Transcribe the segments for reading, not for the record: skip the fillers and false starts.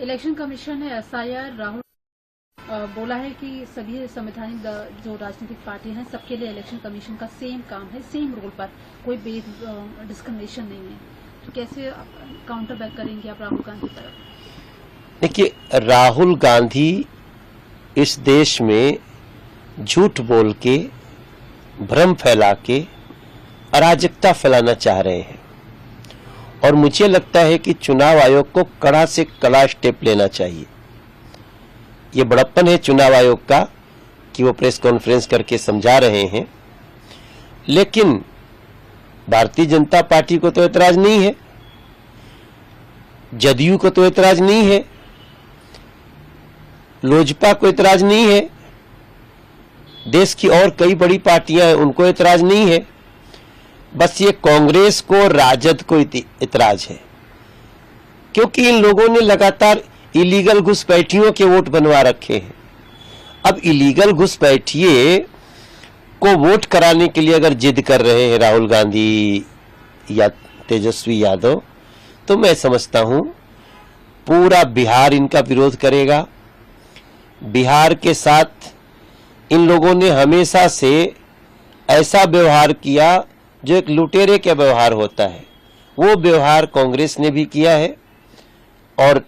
Election commission ने SIR Rahul बोला है कि सभी संवैधानिक जो राजनीतिक पार्टियां हैं सबके लिए इलेक्शन कमीशन का सेम काम है, सेम रोल पर, कोई डिस्क्रिमिनेशन नहीं है। तो कैसे काउंटर बैक करेंगे आप राहुल गांधी की तरफ? देखिए, राहुल गांधी इस देश में झूठ बोल के, भ्रम फैला के अराजकता फैलाना चाह रहे हैं और मुझे लगता है कि चुनाव आयोग को कड़ा से कड़ा स्टेप लेना चाहिए। ये बड़प्पन है चुनाव आयोग का कि वो प्रेस कॉन्फ्रेंस करके समझा रहे हैं, लेकिन भारतीय जनता पार्टी को तो ऐतराज नहीं है, जदयू को तो ऐतराज नहीं है, लोजपा को ऐतराज नहीं है, देश की और कई बड़ी पार्टियां हैं उनको ऐतराज नहीं है। बस ये कांग्रेस को, राजद को ऐतराज है, क्योंकि इन लोगों ने लगातार इलीगल घुसपैठियों के वोट बनवा रखे हैं। अब इलीगल घुसपैठिए को वोट कराने के लिए अगर जिद कर रहे हैं राहुल गांधी या तेजस्वी यादव, तो मैं समझता हूं पूरा बिहार इनका विरोध करेगा। बिहार के साथ इन लोगों ने हमेशा से ऐसा व्यवहार किया जो एक लुटेरे का व्यवहार होता है, वो व्यवहार कांग्रेस ने भी किया है और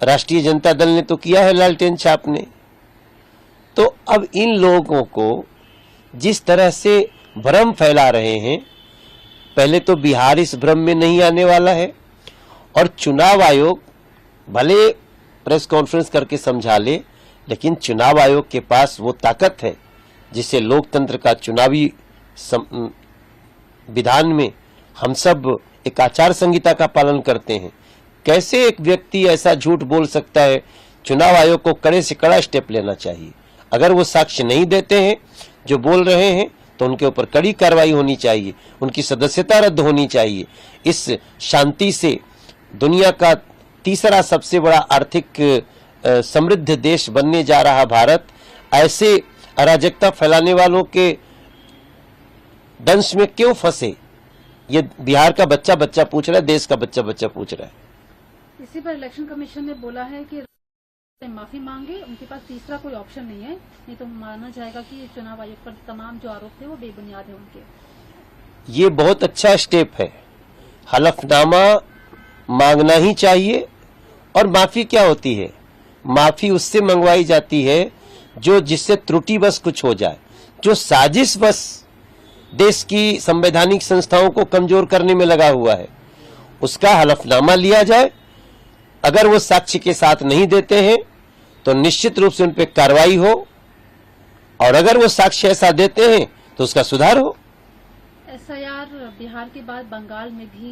राष्ट्रीय जनता दल ने तो किया है लालटेन छापने। तो अब इन लोगों को जिस तरह से भ्रम फैला रहे हैं, पहले तो बिहार इस भ्रम में नहीं आने वाला है और चुनाव आयोग भले प्रेस कॉन्फ्रेंस करके समझा ले, लेकिन चुनाव आयोग के पास वो ताकत है जिसे लोकतंत्र का चुनावी विधान में हम सब एक आचार संहिता का पालन करते हैं। कैसे एक व्यक्ति ऐसा झूठ बोल सकता है? चुनाव आयोग को कड़े से कड़ा स्टेप लेना चाहिए। अगर वो साक्ष्य नहीं देते हैं जो बोल रहे हैं तो उनके ऊपर कड़ी कार्रवाई होनी चाहिए, उनकी सदस्यता रद्द होनी चाहिए। इस शांति से दुनिया का तीसरा सबसे बड़ा आर्थिक समृद्ध देश बनने जा रहा भारत ऐसे अराजकता फैलाने वालों के दंश में क्यों फंसे? ये बिहार का बच्चा बच्चा पूछ रहा है, देश का बच्चा बच्चा पूछ रहा है। इसी पर इलेक्शन कमीशन ने बोला है कि माफी मांगे, उनके पास तीसरा कोई ऑप्शन नहीं है, नहीं तो माना जाएगा कि चुनाव आयोग पर तमाम जो आरोप थे वो बेबुनियाद है उनके। ये बहुत अच्छा स्टेप है। हलफनामा मांगना ही चाहिए। और माफी क्या होती है? माफी उससे मंगवाई जाती है जो जिससे त्रुटि बस कुछ हो जाए, जो साजिश बस देश की संवैधानिक संस्थाओं को कमजोर करने में लगा हुआ है, उसका हलफनामा लिया जाए। अगर वो साक्ष्य के साथ नहीं देते हैं तो निश्चित रूप से उन पर कार्रवाई हो, और अगर वो साक्ष्य ऐसा देते हैं तो उसका सुधार हो। एसआईआर बिहार के बाद बंगाल में भी